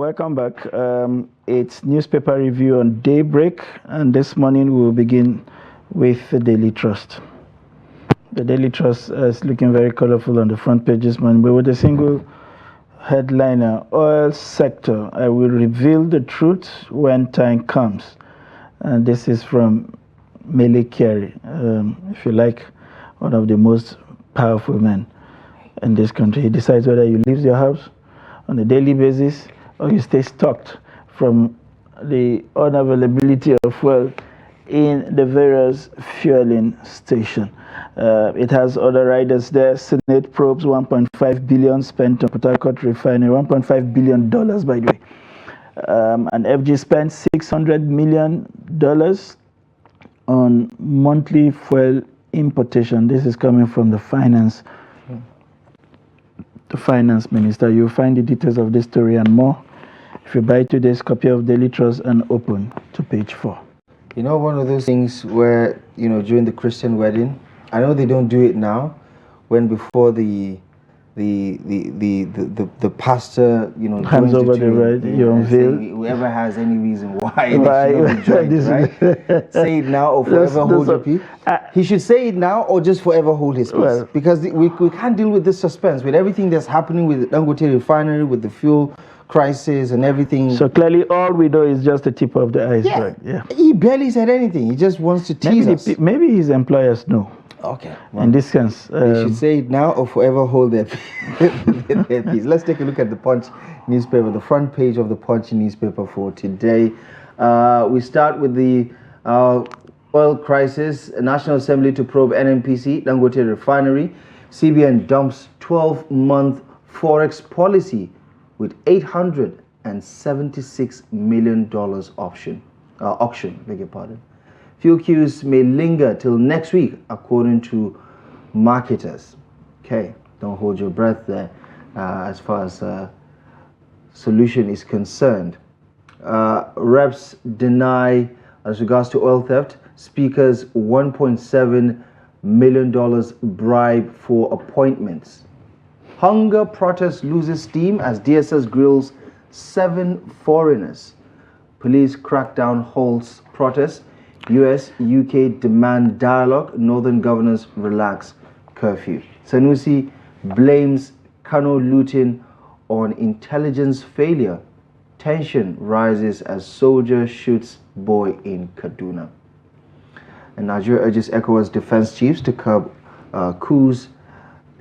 welcome back. It's newspaper review on Daybreak, and this morning we will begin with the Daily Trust. The Daily Trust is looking very colorful on the front page this morning, but with a single headliner: oil sector, I will reveal the truth when time comes. And this is from Kyari, if you like, one of the most powerful men in this country. He decides whether you leave your house on a daily basis or you stay stocked from the unavailability of fuel in the various fueling station. It has other riders there. Senate probes 1.5 billion spent on Port Harcourt refinery, $1.5 billion by the way. And FG spent $600 million on monthly fuel importation. This is coming from the finance minister. You'll find the details of this story and more if you buy today's copy of Daily Trust and open to page 4. You know, one of those things where, during the Christian wedding, I know they don't do it now, when before the pastor, hands over the right, you unveil. Whoever has any reason why they should not be joined, right? Say it now or forever hold your peace. He should say it now or just forever hold his peace. Well, because we can't deal with this suspense, with everything that's happening with the Dangote refinery, with the fuel crisis and everything. So clearly all we know is just the tip of the iceberg. Yeah. He barely said anything. He just wants to tease us. Maybe his employers know. Okay. Well, in this sense, they should say it now or forever hold their peace. Let's take a look at the Punch newspaper, the front page of the Punch newspaper for today. We start with the oil crisis. National Assembly to probe NNPC, Dangote refinery. CBN dumps 12-month forex policy with $876 million auction. Beg your pardon. Fuel queues may linger till next week, according to marketers. Okay, don't hold your breath there as far as solution is concerned. Reps deny, as regards to oil theft, speakers $1.7 million bribe for appointments. Hunger protest loses steam as DSS grills 7 foreigners. Police crackdown halts protests. US, UK demand dialogue. Northern governors relax curfew. Sanusi blames Kano looting on intelligence failure. Tension rises as soldier shoots boy in Kaduna. And Nigeria urges ECOWAS defense chiefs to curb coups.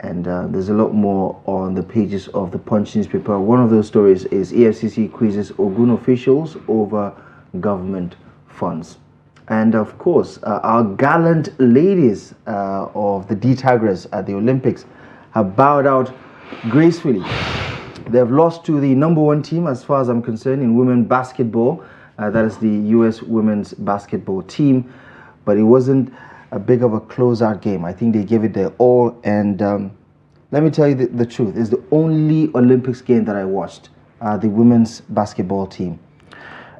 And there's a lot more on the pages of the Punch newspaper. One of those stories is EFCC quizzes Ogun officials over government funds. And of course, our gallant ladies of the D-Tigers at the Olympics have bowed out gracefully. They've lost to the number 1 team, as far as I'm concerned, in women basketball. That is the US women's basketball team. But it wasn't a big of a closeout game. I think they gave it their all. And let me tell you the truth. It's the only Olympics game that I watched, the women's basketball team.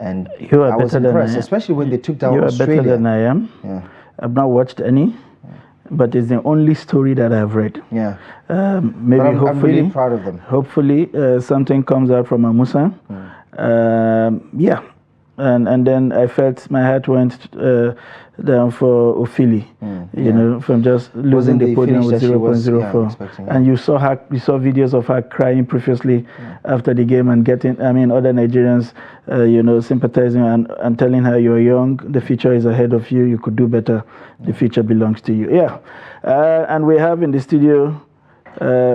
And I was impressed, especially when they took down Australia. You are better than I am. Yeah. I've not watched any, but it's the only story that I've read. Yeah. Maybe but hopefully, I'm really proud of them. Hopefully, something comes out from Amusa. Yeah. And then I felt my heart went down for Ophili, from just losing the podium with 0.04. And you saw videos of her crying profusely after the game and getting, other Nigerians, sympathizing and telling her, you're young, the future is ahead of you, you could do better, the future belongs to you. Yeah. And we have in the studio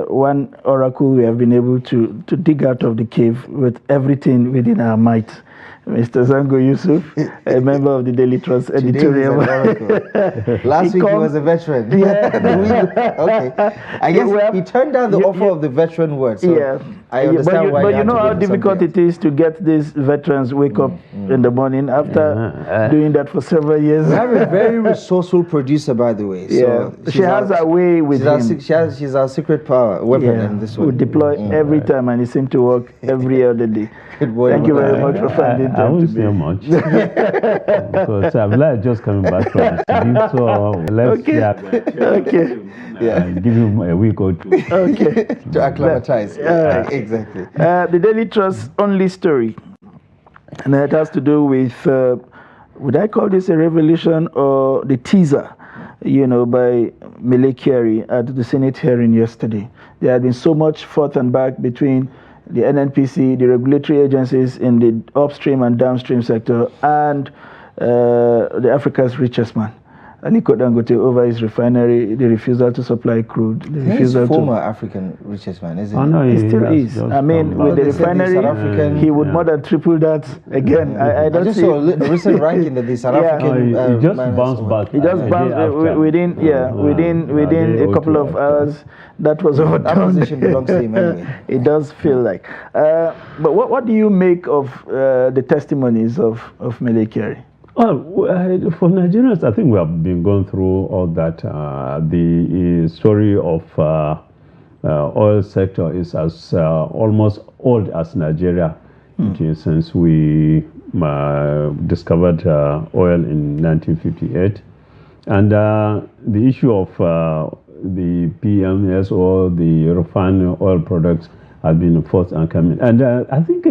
one oracle we have been able to dig out of the cave with everything within our might. Mr. Zango Yusuf, a member of the Daily Trust editorial. Last week he was a veteran. Yeah. Okay. I guess he turned down the offer of the veteran word. So yeah. I understand why. But you know how difficult it is to get these veterans wake up in the morning after doing that for several years. We have a very resourceful producer, by the way. So yeah. She has a way with him. She's our secret power weapon in this one. We deploy every time, and it seems to work every other day. Good morning. Thank you very much for reminding I them won't to say me. much because I'm just coming back from the city, so let's give him a week or two. Okay. To acclimatize. Exactly. The Daily Trust only story, and it has to do with, would I call this a revelation or the teaser, by Kyari at the Senate hearing yesterday. There had been so much forth and back between the NNPC, the regulatory agencies in the upstream and downstream sector, and the Africa's richest man, Aliko Dangote, over his refinery, the refusal to supply crude, the refusal He's former African richest man, isn't he? No, he still is. I mean, with the refinery, he would more than triple that again. I don't just see. saw a recent ranking that the South African he just man bounced back. He just bounced within a couple of hours. That was overdone. That position belongs to him anyway. It does feel like. But what do you make of the testimonies of Kyari? Well, for Nigerians, I think we have been going through all that. The story of oil sector is as almost old as Nigeria, since we discovered oil in 1958. And the issue of the PMS or the refined oil products has been forthcoming. And I think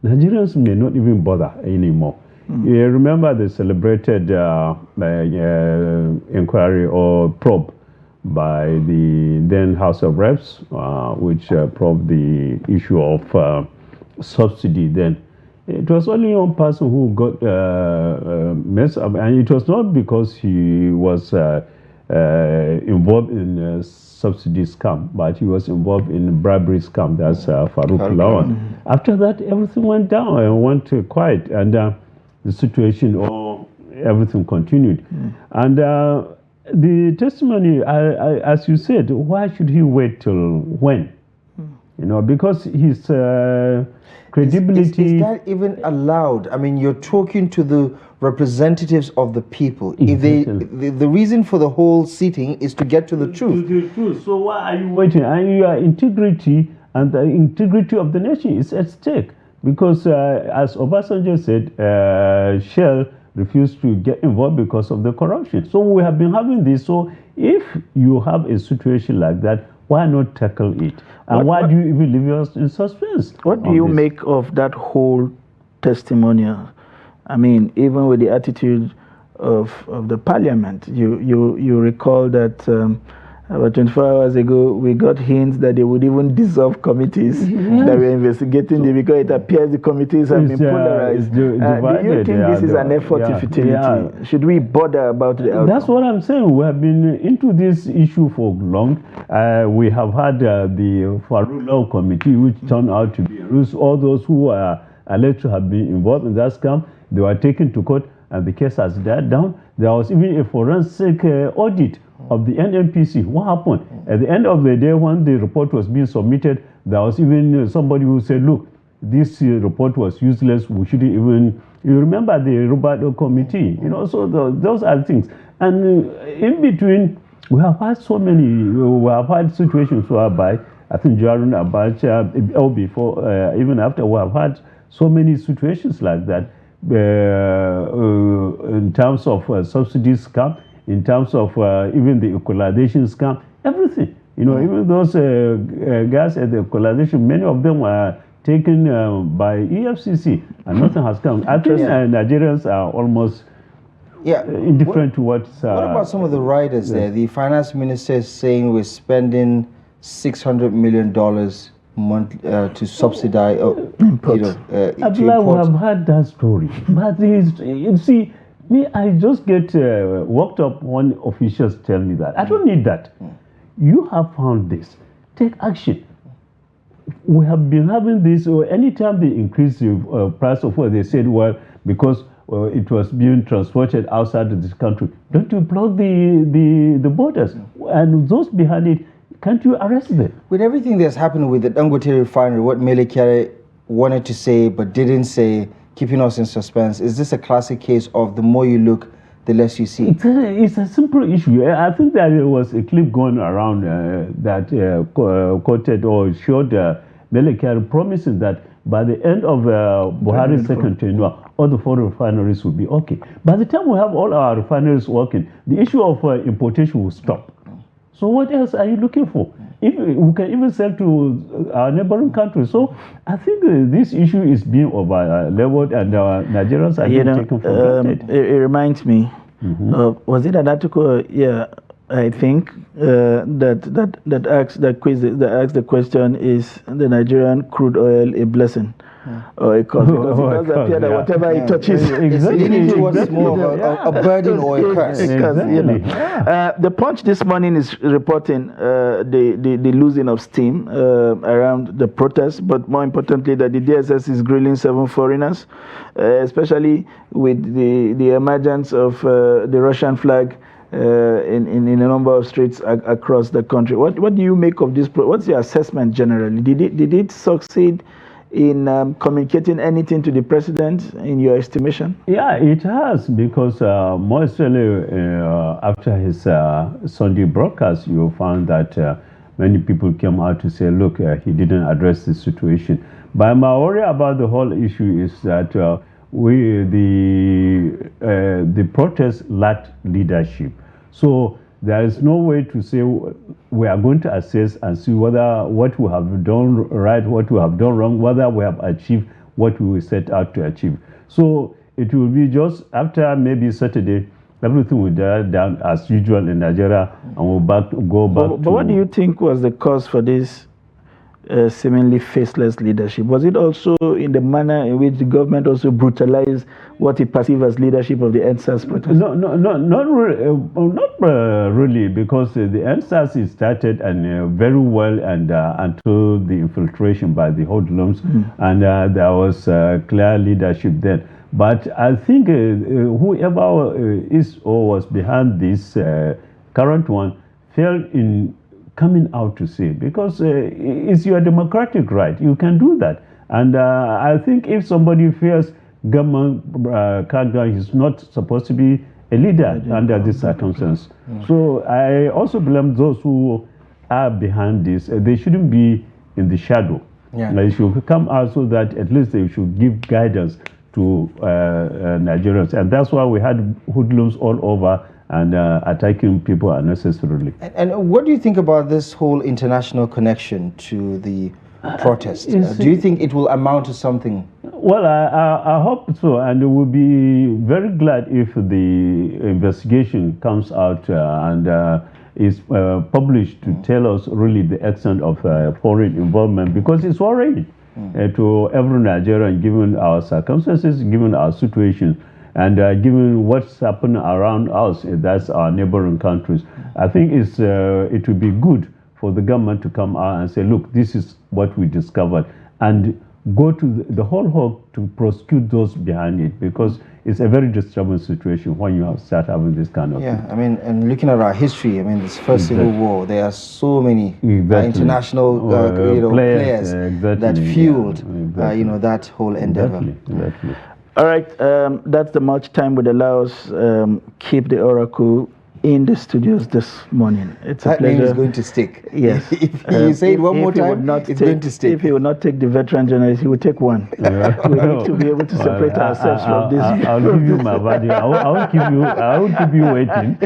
Nigerians may not even bother anymore. You remember the celebrated inquiry or probe by the then House of Reps, which probed the issue of subsidy then. It was only one person who got messed up, and it was not because he was involved in subsidy scam, but he was involved in bribery scam. That's Farouk Lawan. After that, everything went down and went quiet, and the situation or everything continued. And the testimony, as you said, why should he wait till when? Because his credibility... Is that even allowed? I mean, you're talking to the representatives of the people. Exactly. If the reason for the whole sitting is to get to the truth. So why are you waiting? And your integrity and the integrity of the nation is at stake. Because as Obasanjo said, Shell refused to get involved because of the corruption. So we have been having this. So if you have a situation like that, why not tackle it? And why do you even leave us in suspense? What do you make of that whole testimonial? I mean, even with the attitude of the parliament, you recall that about 24 hours ago, we got hints that they would even dissolve committees that were investigating them because it appears the committees have been polarized. Do you think this is an effort to futility? Should we bother about the outcome? That's what I'm saying. We have been into this issue for long. We have had the Farouk Law Committee, which turned out to be all those who are alleged to have been involved in that scam. They were taken to court, and the case has died down. There was even a forensic audit of the NNPC. What happened? At the end of the day, when the report was being submitted, there was even somebody who said, look, this report was useless. We shouldn't even... You remember the Rubato committee? So those are things. And in between, we have had so many... We have had situations whereby, I think during Abacha, or before, even after, we have had so many situations like that in terms of subsidy scam, in terms of even the equalization scam, everything. Even those guys at the equalization, many of them were taken by EFCC, and nothing has come. I think Nigerians are almost indifferent to what's... what about some of the riders there? The finance minister is saying we're spending $600 million to subsidize imports. We have had that story. But you see, me, I just get worked up when officials tell me that. I don't need that. You have found this. Take action. We have been having this, anytime they increase the price of oil, they said, well, because it was being transported outside of this country. Don't you block the borders? And those behind it, can't you arrest them? With everything that's happened with the Dangote refinery, what Kyari wanted to say but didn't say, keeping us in suspense, is this a classic case of the more you look, the less you see? It's a simple issue. I think that there was a clip going around that quoted or showed Kyari promising that by the end of Buhari's second tenure, all the 4 refineries will be okay. By the time we have all our refineries working, the issue of importation will stop. So what else are you looking for? If we can even sell to our neighboring countries. So I think this issue is being over-leveled, and Nigerians are being taken for granted. It reminds me, was it an article? Yeah, I think that asks the question: is the Nigerian crude oil a blessing or a curse? Because it does appear that whatever it touches, it's leaning towards more of a burden or a curse. The Punch this morning is reporting the losing of steam around the protests, but more importantly, that the DSS is grilling 7 foreigners, especially with the emergence of the Russian flag in a number of streets across the country. What do you make of this? What's your assessment generally? Did it succeed in communicating anything to the president, in your estimation? Yeah, it has, because mostly after his Sunday broadcast, you found that many people came out to say, look, he didn't address the situation. But my worry about the whole issue is that the protest lacked leadership. So there is no way to say we are going to assess and see whether what we have done right, what we have done wrong, whether we have achieved what we set out to achieve. So it will be just after maybe Saturday, everything will die down as usual in Nigeria, and we'll go back to... But what do you think was the cause for this seemingly faceless leadership? Was it also in the manner in which the government also brutalized what it perceived as leadership of the NSAS protest? No, not really, because the NSAS is started and very well and until the infiltration by the hoodlums, and there was clear leadership then. But I think whoever is or was behind this current one failed in coming out to say, because it's your democratic right. You can do that. And I think if somebody feels government crackdown, he's not supposed to be a leader under this circumstance. So I also blame those who are behind this. They shouldn't be in the shadow. They should come out so that at least they should give guidance to Nigerians. And that's why we had hoodlums all over and attacking people unnecessarily. And what do you think about this whole international connection to the protest? Do you think it will amount to something? Well, I hope so, and we'll be very glad if the investigation comes out and is published to tell us really the extent of foreign involvement, because it's worrying to every Nigerian, given our circumstances, given our situation, and given what's happening around us, that's our neighboring countries. I think it would be good for the government to come out and say, look, this is what we discovered, and go to the whole hog to prosecute those behind it, because it's a very disturbing situation when you start having this kind of thing. I mean, and looking at our history, I mean, this first Civil War, there are so many international players that fueled that whole endeavor. Exactly. All right, that's the much time would allow us keep the Oracle in the studios this morning. It's a pleasure. Name is going to stick. Yes. If you say it one more time, it's going to stick. If he would not take the veteran journalist, he would take one. We need to be able to separate ourselves from this. I'll give you my body. I won't keep you waiting.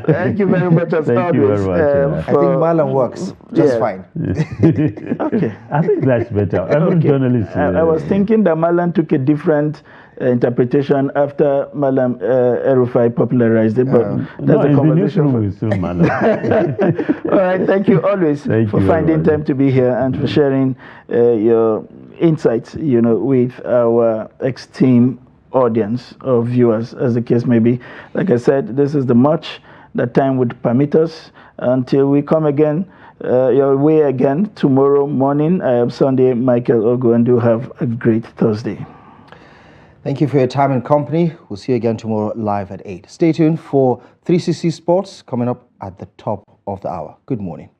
Thank you very much. Thank you very much. I think Malam works just fine. Okay. I think that's better. Every journalist. I was thinking that Malam took a different interpretation after Malam El-Rufai popularized it, but that's a conversation for still Malam. All right, thank you always for finding time to be here and for sharing your insights, with our esteemed audience or viewers, as the case may be. Like I said, this is the much that time would permit us until we come again your way again tomorrow morning. I am Sunday Michael Ogu, and do have a great Thursday. Thank you for your time and company. We'll see you again tomorrow live at 8. Stay tuned for 360 Sports coming up at the top of the hour. Good morning.